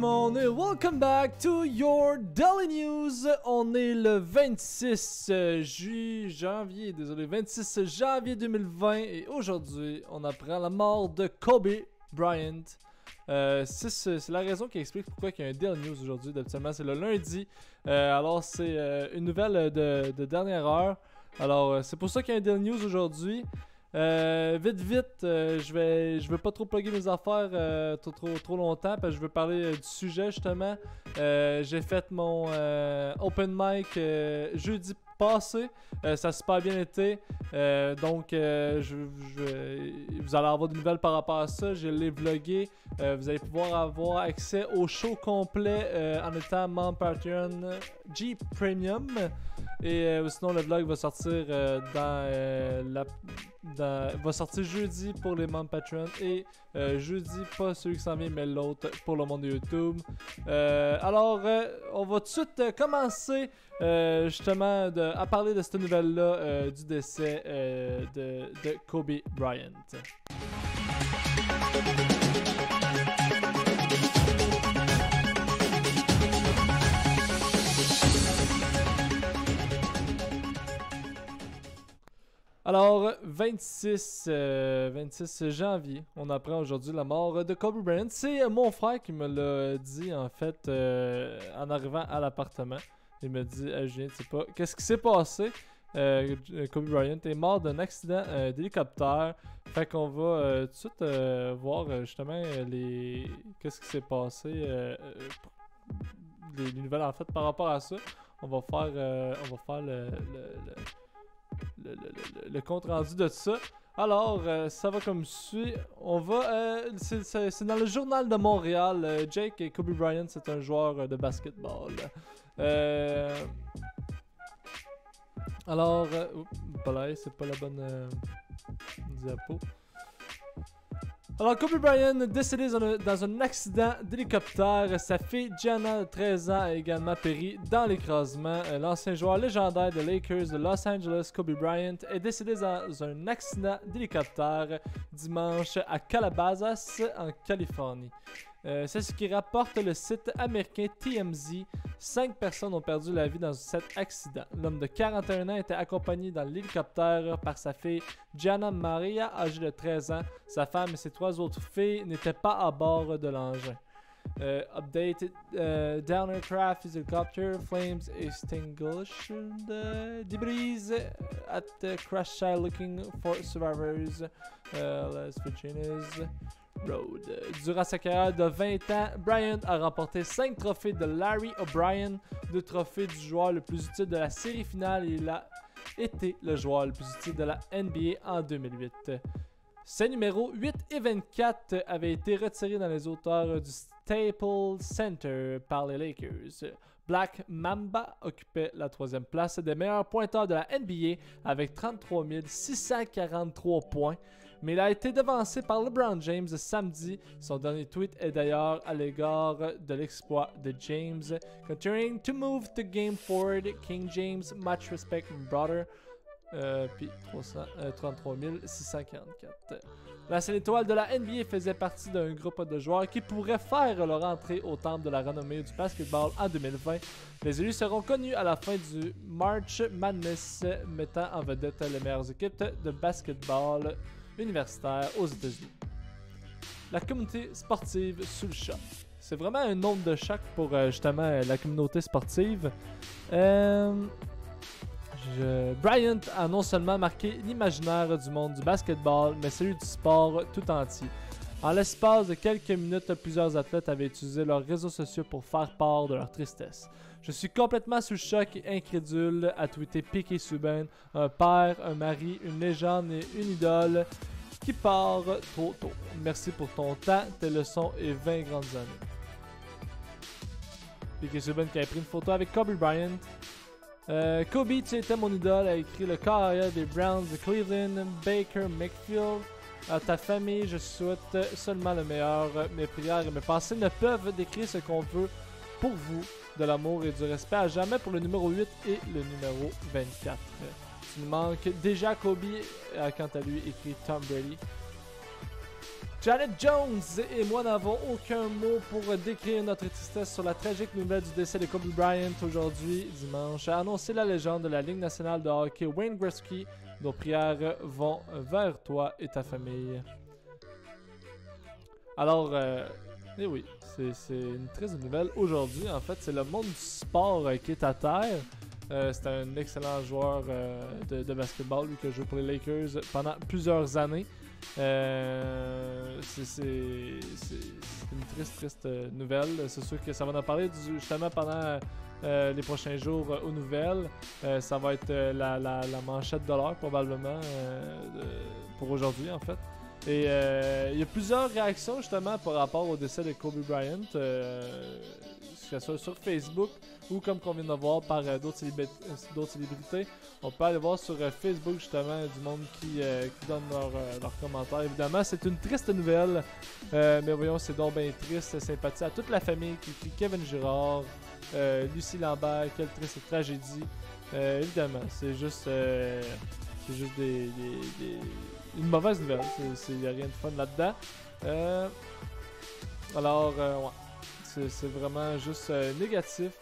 monde et welcome back to your Daily News. On est le 26 janvier 2020 et aujourd'hui on apprend la mort de Kobe Bryant. C'est la raison qui explique pourquoi il y a un Daily News aujourd'hui. D'habitude c'est le lundi. Alors c'est une nouvelle de dernière heure. Alors c'est pour ça qu'il y a un Daily News aujourd'hui. Vite, je veux pas trop plugger mes affaires trop longtemps parce que je veux parler du sujet justement. J'ai fait mon open mic jeudi passé, ça a super bien été. Donc vous allez avoir des nouvelles par rapport à ça. Je l'ai vlogué. Vous allez pouvoir avoir accès au show complet en étant membre Patreon G Premium. Et sinon le vlog va sortir va sortir jeudi pour les membres Patreon et jeudi, pas celui qui s'en vient mais l'autre pour le monde de YouTube. Alors on va tout de suite commencer justement à parler de cette nouvelle là du décès de Kobe Bryant. Alors, 26 janvier, on apprend aujourd'hui la mort de Kobe Bryant. C'est mon frère qui me l'a dit, en fait, en arrivant à l'appartement. Il me dit, Julien, tu sais pas, qu'est-ce qui s'est passé? Kobe Bryant est mort d'un accident d'hélicoptère. Fait qu'on va tout de suite voir justement qu'est-ce qui s'est passé, les nouvelles en fait par rapport à ça. On va faire le compte rendu de ça. Alors, ça va comme suit. On va. C'est dans le journal de Montréal. Jake et Kobe Bryant, c'est un joueur de basketball. Alors, c'est pas la bonne diapo. Alors, Kobe Bryant décédé dans un accident d'hélicoptère. Sa fille Gianna, de 13 ans, a également péri dans l'écrasement. L'ancien joueur légendaire des Lakers de Los Angeles, Kobe Bryant, est décédé dans un accident d'hélicoptère dimanche à Calabasas, en Californie. C'est ce qui rapporte le site américain TMZ. 5 personnes ont perdu la vie dans cet accident. L'homme de 41 ans était accompagné dans l'hélicoptère par sa fille Gianna Maria, âgée de 13 ans. Sa femme et ses 3 autres filles n'étaient pas à bord de l'engin. Update, down aircraft helicopter flames extinguished debris at the crash site looking for survivors. Las Virginias Road. Durant sa carrière de 20 ans, Bryant a remporté 5 trophées de Larry O'Brien, 2 trophées du joueur le plus utile de la série finale et il a été le joueur le plus utile de la NBA en 2008. Ses numéros 8 et 24 avaient été retirés dans les hauteurs du Staples Center par les Lakers. Black Mamba occupait la 3e place des meilleurs pointeurs de la NBA avec 33 643 points, mais il a été devancé par LeBron James samedi. Son dernier tweet est d'ailleurs à l'égard de l'exploit de James. Continuing to move the game forward, King James, much respect my brother. Puis 33 644. L'ancienne étoile de la NBA faisait partie d'un groupe de joueurs qui pourraient faire leur entrée au temple de la renommée du basketball en 2020. Les élus seront connus à la fin du March Madness, mettant en vedette les meilleures équipes de basketball universitaire aux États-Unis. La communauté sportive sous le choc. C'est vraiment un nombre de choc pour justement la communauté sportive. Bryant a non seulement marqué l'imaginaire du monde du basketball, mais celui du sport tout entier. En l'espace de quelques minutes, plusieurs athlètes avaient utilisé leurs réseaux sociaux pour faire part de leur tristesse. Je suis complètement sous le choc et incrédule, a tweeté Piquet Subban, un père, un mari, une légende et une idole qui part trop tôt. Merci pour ton temps, tes leçons et 20 grandes années. Piquet Subban qui a pris une photo avec Kobe Bryant. Kobe, tu étais mon idole, a écrit le carrière des Browns de Cleveland, Baker Mayfield. À ta famille, je souhaite seulement le meilleur. Mes prières et mes pensées ne peuvent décrire ce qu'on veut pour vous, de l'amour et du respect à jamais pour le numéro 8 et le numéro 24. Tu nous manques déjà. Kobe a quant à lui écrit Tom Brady. Janet Jones et moi n'avons aucun mot pour décrire notre tristesse sur la tragique nouvelle du décès de Kobe Bryant aujourd'hui, dimanche, a annoncé la légende de la Ligue nationale de hockey Wayne Gretzky. Nos prières vont vers toi et ta famille. Alors, eh oui, c'est une triste nouvelle aujourd'hui. En fait, c'est le monde du sport qui est à terre. C'est un excellent joueur de basketball, lui, qui a joué pour les Lakers pendant plusieurs années. C'est une triste nouvelle. C'est sûr que ça va en parler justement pendant les prochains jours aux nouvelles. Ça va être la manchette de l'heure probablement pour aujourd'hui en fait. Et il y a plusieurs réactions justement par rapport au décès de Kobe Bryant, que ce soit sur Facebook ou comme qu'on vient de voir par d'autres célébrités. On peut aller voir sur Facebook justement du monde qui donne leurs commentaires. Évidemment, c'est une triste nouvelle, mais voyons, c'est donc bien triste. Sympathie à toute la famille qui écrit Kevin Girard, Lucie Lambert, quelle triste tragédie. Évidemment, c'est juste une mauvaise nouvelle. Il n'y a rien de fun là-dedans. Alors, ouais. C'est vraiment juste négatif.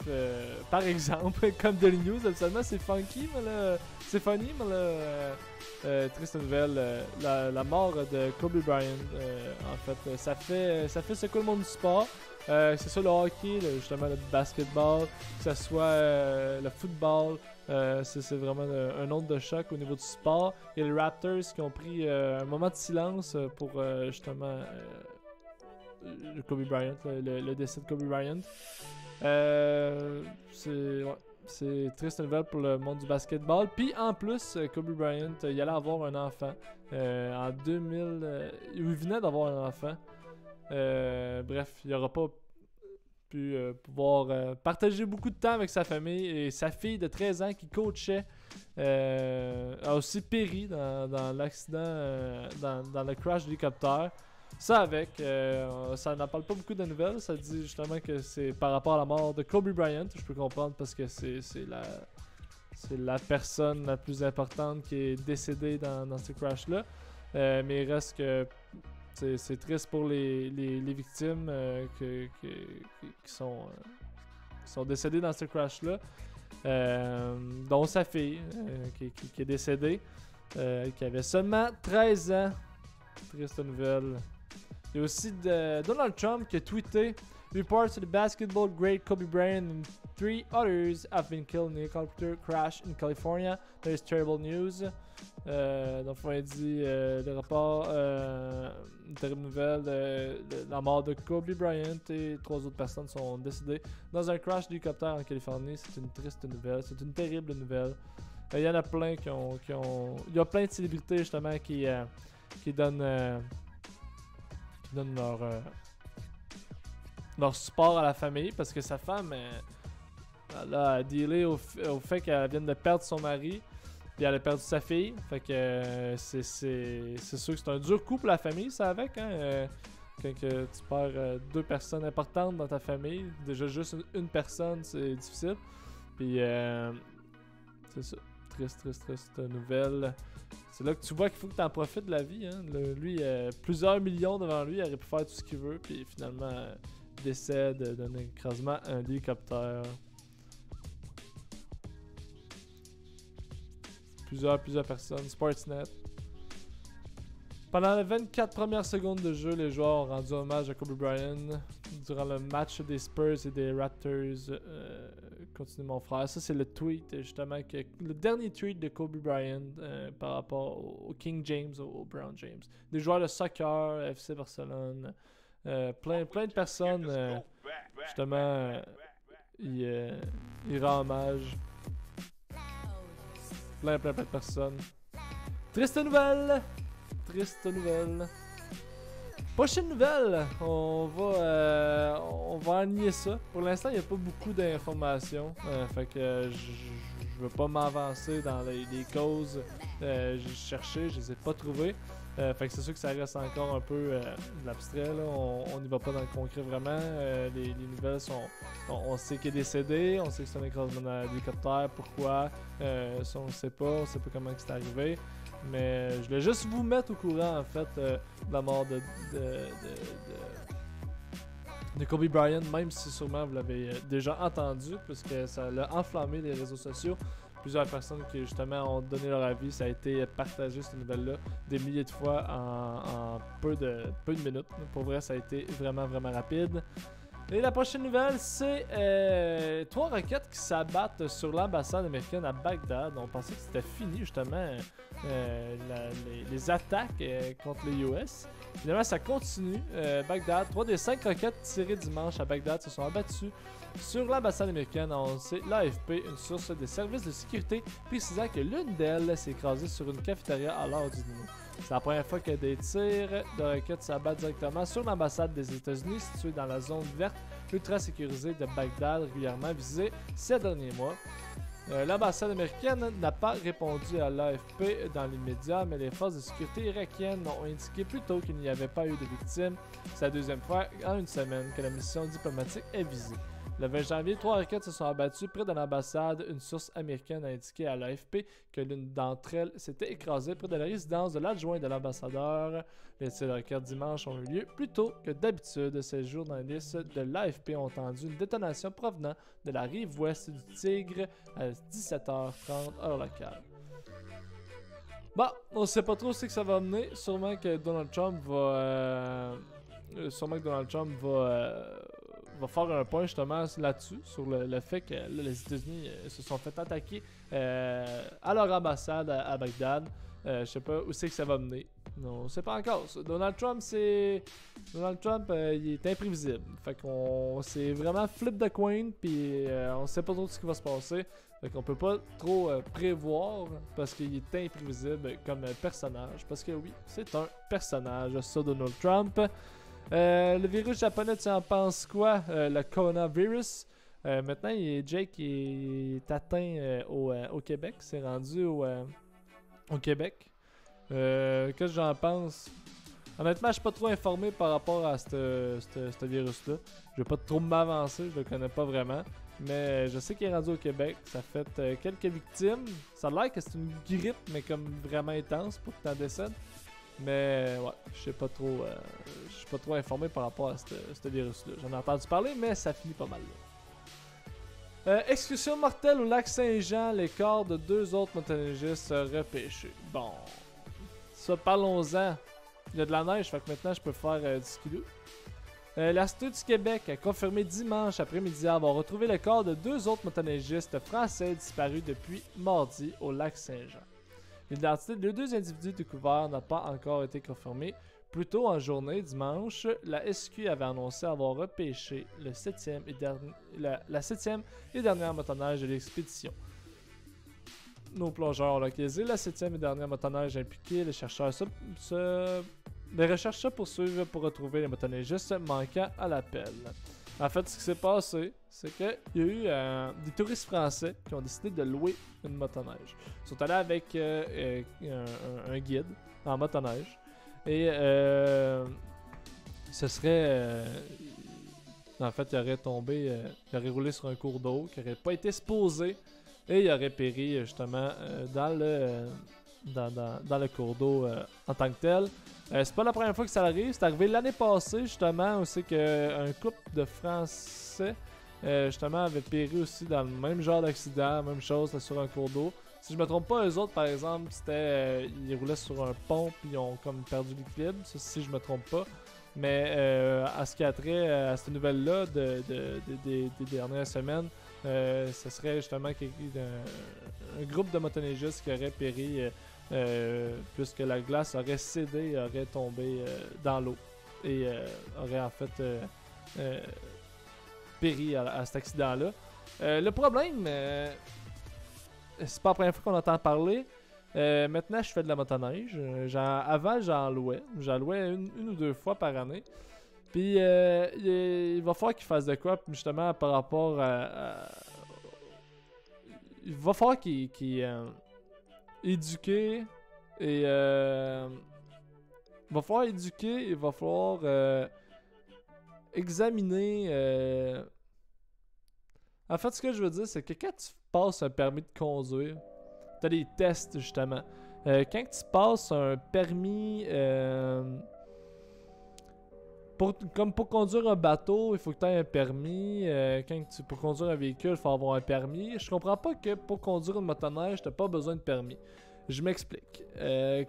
Par exemple, comme Daily News, absolument, c'est funky, mais là, c'est funny, mais là, triste nouvelle, la mort de Kobe Bryant. En fait, ça fait secouer le monde du sport. Que ce soit le hockey, justement le basketball, que ce soit le football. C'est vraiment un onde de choc au niveau du sport. Il y a les Raptors qui ont pris un moment de silence pour justement le Kobe Bryant, le décès de Kobe Bryant. C'est triste nouvelle pour le monde du basketball. Puis en plus, Kobe Bryant, il allait avoir un enfant. En 2000, il venait d'avoir un enfant. Bref, il n'aura pas pu pouvoir partager beaucoup de temps avec sa famille. Et sa fille de 13 ans qui coachait a aussi péri dans l'accident, dans le crash d'hélicoptère. Ça ça n'en parle pas beaucoup de nouvelles. Ça dit justement que c'est par rapport à la mort de Kobe Bryant. Je peux comprendre parce que c'est la personne la plus importante qui est décédée dans ce crash-là. Mais il reste que c'est triste pour les victimes qui sont décédées dans ce crash-là. Dont sa fille qui est décédée, qui avait seulement 13 ans. Triste nouvelle. Il y a aussi Donald Trump qui a tweeté Reports to the basketball great Kobe Bryant and 3 others have been killed in a helicopter crash in California. There is terrible news. Donc, il dit le rapport, une terrible nouvelle, la mort de Kobe Bryant et 3 autres personnes sont décédées dans un crash d'hélicoptère en Californie. C'est une triste nouvelle, c'est une terrible nouvelle. Il y en a plein il y a plein de célébrités justement qui donnent leur support à la famille parce que sa femme elle a dealé au fait qu'elle vient de perdre son mari puis elle a perdu sa fille. Fait que c'est sûr que c'est un dur coup pour la famille, ça avec hein. Quand tu perds 2 personnes importantes dans ta famille, déjà juste une personne c'est difficile. Puis c'est ça, triste nouvelle. C'est là que tu vois qu'il faut que tu en profites de la vie. Hein. Lui, plusieurs millions devant lui, il aurait pu faire tout ce qu'il veut, puis finalement, décède d'un écrasement à un hélicoptère. Plusieurs personnes. Sportsnet. Pendant les 24 premières secondes de jeu, les joueurs ont rendu hommage à Kobe Bryant durant le match des Spurs et des Raptors. Continue mon frère. Ça, c'est le tweet, justement, le dernier tweet de Kobe Bryant par rapport au King James, au Brown James. Des joueurs de soccer, FC Barcelone, plein de personnes, justement, il rend hommage. Plein de personnes. Triste nouvelle! Prochaine nouvelle, on va nier ça. Pour l'instant, il n'y a pas beaucoup d'informations. Fait que je veux pas m'avancer dans les causes. J'ai cherché, je les ai pas trouvées. Fait que c'est sûr que ça reste encore un peu de l'abstrait. On n'y va pas dans le concret vraiment. Les nouvelles sont... On sait qu'il est décédé, on sait que c'est un écrasement d'hélicoptère. Pourquoi? Ça, on sait pas comment c'est arrivé. Mais je voulais juste vous mettre au courant, en fait, de la mort de Kobe Bryant, même si sûrement vous l'avez déjà entendu, puisque ça a enflammé les réseaux sociaux. Plusieurs personnes qui justement ont donné leur avis, ça a été partagé cette nouvelle-là des milliers de fois en peu de minutes. Pour vrai, ça a été vraiment rapide. Et la prochaine nouvelle, c'est 3 roquettes qui s'abattent sur l'ambassade américaine à Bagdad. On pensait que c'était fini justement les attaques contre les US. Finalement, ça continue. Bagdad, 3 des 5 roquettes tirées dimanche à Bagdad se sont abattues sur l'ambassade américaine, a annoncé l'AFP, une source des services de sécurité, précisant que l'une d'elles s'est écrasée sur une cafétéria à l'heure du dîner. C'est la première fois que des tirs de roquettes s'abattent directement sur l'ambassade des États-Unis située dans la zone verte ultra sécurisée de Bagdad, régulièrement visée ces derniers mois. L'ambassade américaine n'a pas répondu à l'AFP dans l'immédiat, mais les forces de sécurité irakiennes ont indiqué plus tôt qu'il n'y avait pas eu de victimes. C'est la deuxième fois en une semaine que la mission diplomatique est visée. Le 20 janvier, 3 roquettes se sont abattues près de l'ambassade. Une source américaine a indiqué à l'AFP que l'une d'entre elles s'était écrasée près de la résidence de l'adjoint de l'ambassadeur. Les tirs de roquettes dimanche ont eu lieu plus tôt que d'habitude. Ces journalistes de l'AFP ont entendu une détonation provenant de la rive ouest du Tigre à 17h30 heure locale. Bon, on sait pas trop où c'est que ça va mener. Sûrement que Donald Trump va va faire un point justement là-dessus, sur le fait que là, les États-Unis se sont fait attaquer à leur ambassade à Bagdad. Je sais pas où c'est que ça va mener. Non, on sait pas encore. Donald Trump, il est imprévisible. Fait qu'on c'est vraiment flip the coin, puis on sait pas trop ce qui va se passer. Fait qu'on peut pas trop prévoir parce qu'il est imprévisible comme personnage. Parce que oui, c'est un personnage, ça, Donald Trump. Le virus japonais, tu en penses quoi? Le coronavirus. Maintenant, Jake est atteint au Québec. C'est rendu au Québec. Qu'est-ce que j'en pense? Honnêtement, je suis pas trop informé par rapport à ce virus-là. Je vais pas trop m'avancer, je le connais pas vraiment. Mais je sais qu'il est rendu au Québec. Ça fait quelques victimes. Ça a l'air que c'est une grippe, mais comme vraiment intense pour que t'en décèdes. Mais ouais, je suis pas trop informé par rapport à ce virus-là. J'en ai entendu parler, mais ça finit pas mal là. Excursion mortelle au lac Saint-Jean, les corps de 2 autres motoneigistes repêchés. Bon, ça parlons-en. Il y a de la neige, fait que maintenant je peux faire du skidoo. La Sûreté du Québec a confirmé dimanche après-midi avoir retrouvé le corps de 2 autres motoneigistes français disparus depuis mardi au lac Saint-Jean. L'identité de 2 individus découverts n'a pas encore été confirmée. Plus tôt en journée, dimanche, la SQ avait annoncé avoir repêché la 7e et dernière motoneige de l'expédition. Nos plongeurs ont localisé la 7e et dernière motoneige impliquée. Les recherches se poursuivent pour retrouver les motoneigistes manquant à l'appel. En fait, ce qui s'est passé, c'est qu'il y a eu des touristes français qui ont décidé de louer une motoneige. Ils sont allés avec un guide en motoneige. Et ce serait... en fait, il aurait tombé... il aurait roulé sur un cours d'eau qui n'aurait pas été supposé. Et il aurait péri justement dans le cours d'eau en tant que tel. C'est pas la première fois que ça arrive. C'est arrivé l'année passée, justement, où c'est qu'un couple de Français, justement, avait péri aussi dans le même genre d'accident, même chose, sur un cours d'eau. Si je me trompe pas, eux autres, par exemple, c'était ils roulaient sur un pont puis ils ont comme perdu l'équilibre, ça, si je me trompe pas. Mais à ce qui a trait à cette nouvelle-là des dernières semaines, ce serait justement un groupe de motoneigistes qui aurait péri puisque la glace aurait cédé et aurait tombé dans l'eau et aurait en fait péri à cet accident-là. Le problème, c'est pas la première fois qu'on entend parler. Maintenant, je fais de la motoneige. Avant, j'en louais. J'en louais une ou 2 fois par année. Puis, il va falloir qu'il fasse de quoi, justement, par rapport à il va falloir qu'il éduquer et il va falloir éduquer, il va falloir examiner. En fait, ce que je veux dire, c'est que quand tu passes un permis de conduire, t'as des tests justement. Quand tu passes un permis, comme pour conduire un bateau, il faut que tu aies un permis. Pour conduire un véhicule, il faut avoir un permis. Je comprends pas que pour conduire une motoneige, tu n'as pas besoin de permis. Je m'explique.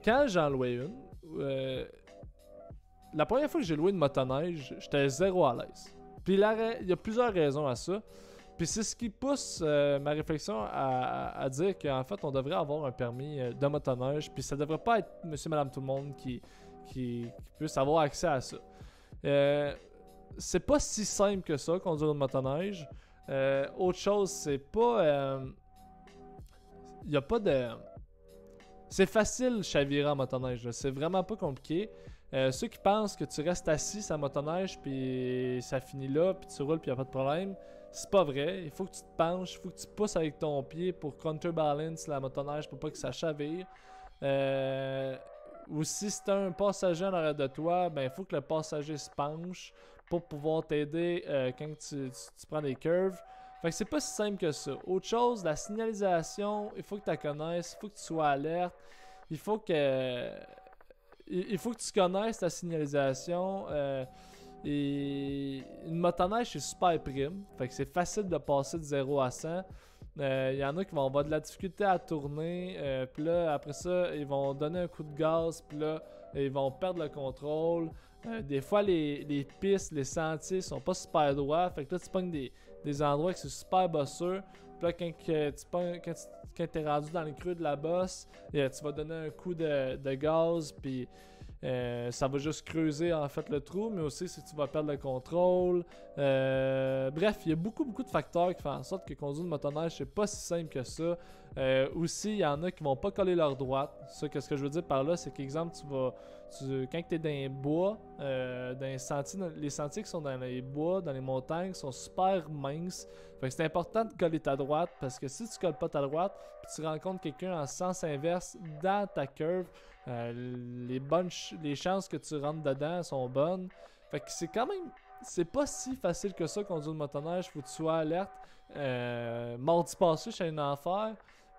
Quand j'en louais une, la première fois que j'ai loué une motoneige, j'étais zéro à l'aise. Puis il y a plusieurs raisons à ça. Puis c'est ce qui pousse ma réflexion à dire qu'en fait, on devrait avoir un permis de motoneige. Puis ça devrait pas être monsieur, madame, tout le monde qui puisse avoir accès à ça. C'est pas si simple que ça, conduire une motoneige. Autre chose, c'est pas... Il y a pas de... C'est facile chavirer en motoneige, là. C'est vraiment pas compliqué. Ceux qui pensent que tu restes assis sur la motoneige puis ça finit là, puis tu roules puis y a pas de problème, c'est pas vrai. Il faut que tu te penches, il faut que tu pousses avec ton pied pour counterbalance la motoneige pour pas que ça chavire. Ou si c'est un passager en arrière de toi, ben il faut que le passager se penche pour pouvoir t'aider quand tu prends des curves. Fait que c'est pas si simple que ça. Autre chose, la signalisation, il faut que tu la connaisses, il faut que tu sois alerte, il faut que tu connaisses ta signalisation. Et une motoneige, c'est super prime. Fait que c'est facile de passer de 0 à 100. Il y en a qui vont avoir de la difficulté à tourner. Puis là, après ça, ils vont donner un coup de gaz. Puis là, ils vont perdre le contrôle. Des fois, les pistes, les sentiers sont pas super droits. Fait que là, tu pognes des endroits qui sont super bosseux. Puis là, quand tu es rendu dans le creux de la bosse, tu vas donner un coup de gaz. Puis ça va juste creuser en fait le trou, mais aussi si tu vas perdre le contrôle. Bref, il y a beaucoup de facteurs qui font en sorte que conduire une motoneige, c'est pas si simple que ça. Aussi, il y en a qui vont pas coller leur droite. Ça, ce que je veux dire par là, c'est qu'exemple, quand tu es dans les bois, dans les sentiers qui sont dans les bois, dans les montagnes, sont super minces. Fait que c'est important de coller ta droite, parce que si tu colles pas ta droite, puis tu rencontres quelqu'un en sens inverse dans ta curve, les chances que tu rentres dedans sont bonnes. Fait que c'est pas si facile que ça conduire une motoneige. Faut que tu sois alerte. Mardi passé, je suis allé en enfer.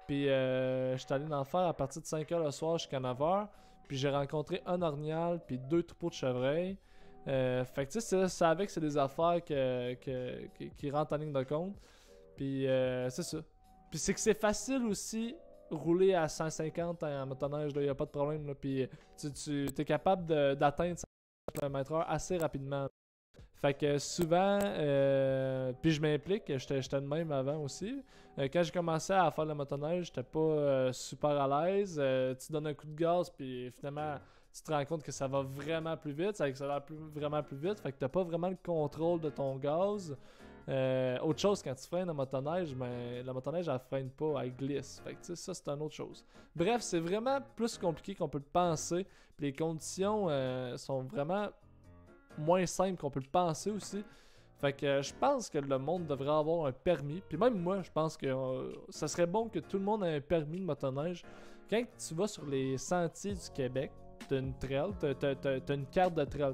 Puis je suis allé en enfer à partir de 5h le soir jusqu'à 9h. Puis j'ai rencontré un orignal puis 2 troupeaux de chevreuils. Fait que tu sais, ça avec, c'est des affaires qui rentrent en ligne de compte. Puis c'est ça. Puis c'est que c'est facile aussi rouler à 150 en motoneige, il n'y a pas de problème. Là, puis tu es capable d'atteindre 150 km/h assez rapidement. Fait que souvent, puis je m'implique, j'étais de même avant aussi. Quand j'ai commencé à faire la motoneige, j'étais pas super à l'aise. Tu donnes un coup de gaz, puis finalement, tu te rends compte que ça va vraiment plus vite, ça accélère vraiment plus vite. Fait que t'as pas vraiment le contrôle de ton gaz. Autre chose, quand tu freines la motoneige, ben, la motoneige elle freine pas, elle glisse. Fait que ça, c'est une autre chose. Bref, c'est vraiment plus compliqué qu'on peut le penser. Puis les conditions sont vraiment moins simples qu'on peut le penser aussi. Fait que je pense que le monde devrait avoir un permis. Puis même moi, je pense que ça serait bon que tout le monde ait un permis de motoneige. Quand tu vas sur les sentiers du Québec, t'as une trail, t'as une carte de trail,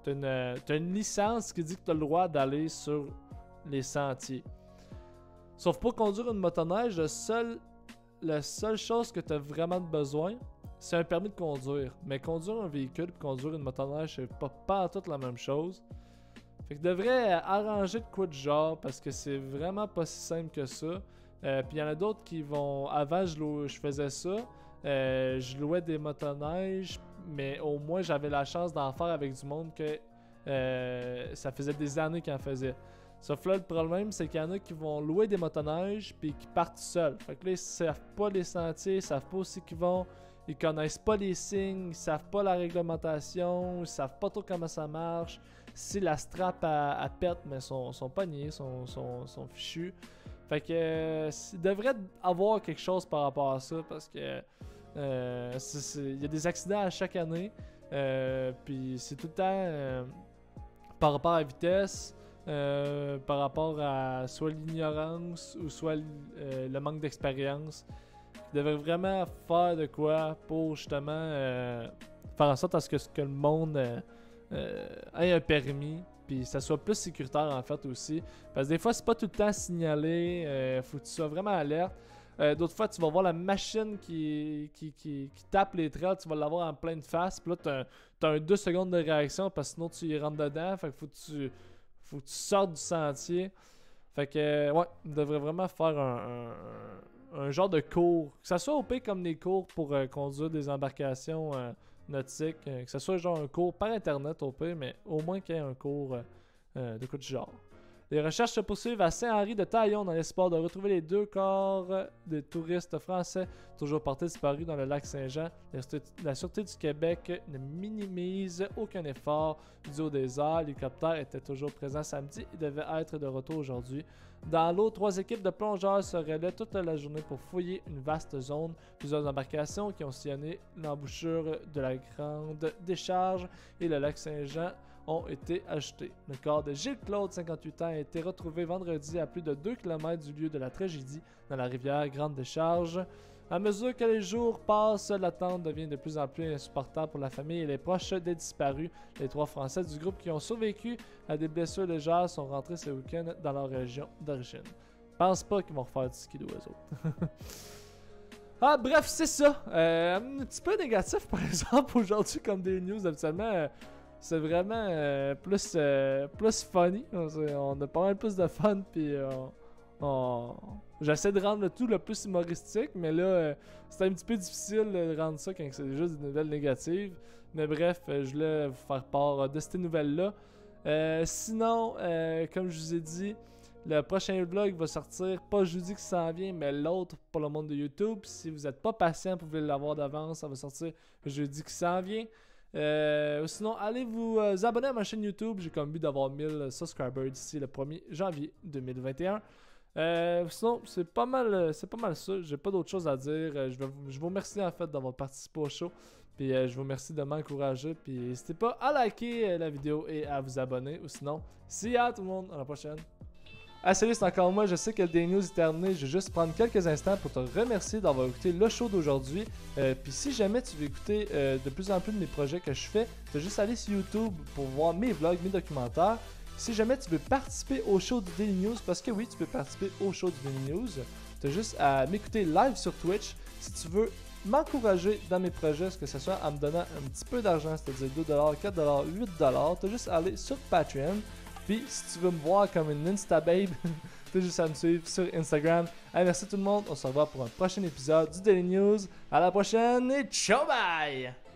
t'as une licence qui dit que t'as le droit d'aller sur les sentiers. Sauf pour conduire une motoneige, la seule chose que tu as vraiment besoin, c'est un permis de conduire. Mais conduire un véhicule et conduire une motoneige, c'est pas toute la même chose. Fait que devrait arranger de quoi de genre, parce que c'est vraiment pas si simple que ça. Puis il y en a d'autres qui vont... Avant, je faisais ça. Je louais des motoneiges, mais au moins j'avais la chance d'en faire avec du monde que ça faisait des années qu'ils en faisaient. Sauf là, le problème, c'est qu'il y en a qui vont louer des motoneiges puis qui partent seuls. Fait que là, ils savent pas les sentiers, ils savent pas où c'est qu'ils vont, ils connaissent pas les signes, ils savent pas la réglementation, ils savent pas trop comment ça marche. Si la strap à pète, mais sont pognés, sont fichus. Fait que il devrait avoir quelque chose par rapport à ça, parce que il y a des accidents à chaque année. Puis c'est tout le temps par rapport à la vitesse, par rapport à soit l'ignorance ou soit le manque d'expérience. Il devrait vraiment faire de quoi pour justement faire en sorte à ce que le monde ait un permis, puis ça soit plus sécuritaire en fait aussi. Parce que des fois, c'est pas tout le temps signalé, faut que tu sois vraiment alerte. D'autres fois, tu vas voir la machine qui tape les trails, tu vas l'avoir en pleine face. Puis là, t'as un 2 secondes de réaction parce que sinon tu y rentres dedans. Fait que faut que tu sortes du sentier. Fait que, ouais, on devrait vraiment faire un genre de cours. Que ça soit au pire comme des cours pour conduire des embarcations nautiques. Que ça soit genre un cours par internet au pire, mais au moins qu'il y ait un cours de quoi du genre. Les recherches se poursuivent à Saint-Henri-de-Taillon dans l'espoir de retrouver les 2 corps des touristes français toujours portés disparus dans le lac Saint-Jean. La Sûreté du Québec ne minimise aucun effort dû au désert. L'hélicoptère était toujours présent samedi et devait être de retour aujourd'hui. Dans l'eau, 3 équipes de plongeurs se relaient toute la journée pour fouiller une vaste zone. Plusieurs embarcations qui ont sillonné l'embouchure de la grande décharge et le lac Saint-Jean ont été ajoutés. Le corps de Gilles Claude, 58 ans, a été retrouvé vendredi à plus de 2 km du lieu de la tragédie dans la rivière Grande Décharge. À mesure que les jours passent, l'attente devient de plus en plus insupportable pour la famille et les proches des disparus. Les 3 Français du groupe qui ont survécu à des blessures légères sont rentrés ce week-end dans leur région d'origine. Je pense pas qu'ils vont refaire du ski d'oiseau. Ah, bref, c'est ça. Un petit peu négatif, par exemple, aujourd'hui, comme des news. Habituellement, c'est vraiment plus funny. On a pas mal plus de fun, puis j'essaie de rendre le tout le plus humoristique, mais là, c'est un petit peu difficile de rendre ça quand c'est juste des nouvelles négatives. Mais bref, je voulais vous faire part de ces nouvelles-là. Sinon, comme je vous ai dit, le prochain vlog va sortir pas jeudi qui s'en vient, mais l'autre pour le monde de YouTube. Si vous n'êtes pas patient, vous pouvez l'avoir d'avance, ça va sortir jeudi qui s'en vient. Sinon, allez vous abonner à ma chaîne YouTube. J'ai comme but d'avoir 1000 subscribers d'ici le 1er janvier 2021. Sinon, c'est pas mal ça. J'ai pas d'autre chose à dire. Je vous remercie en fait d'avoir participé au show. Puis je vous remercie de m'encourager. Puis n'hésitez pas à liker la vidéo et à vous abonner. Ou sinon, see ya tout le monde. À la prochaine. Ah salut, c'est encore moi, je sais que des news est terminé, je vais juste prendre quelques instants pour te remercier d'avoir écouté le show d'aujourd'hui. Puis si jamais tu veux écouter de plus en plus de mes projets que je fais, tu as juste aller sur YouTube pour voir mes vlogs, mes documentaires. Si jamais tu veux participer au show du Daily News, parce que oui, tu peux participer au show du Daily News, tu as juste à m'écouter live sur Twitch. Si tu veux m'encourager dans mes projets, que ce soit en me donnant un petit peu d'argent, c'est-à-dire 2$, 4$, 8$, tu as juste à aller sur Patreon. Puis si tu veux me voir comme une Instababe, t'as juste à me suivre sur Instagram. Allez, merci tout le monde, on se revoit pour un prochain épisode du Daily News. À la prochaine et ciao bye!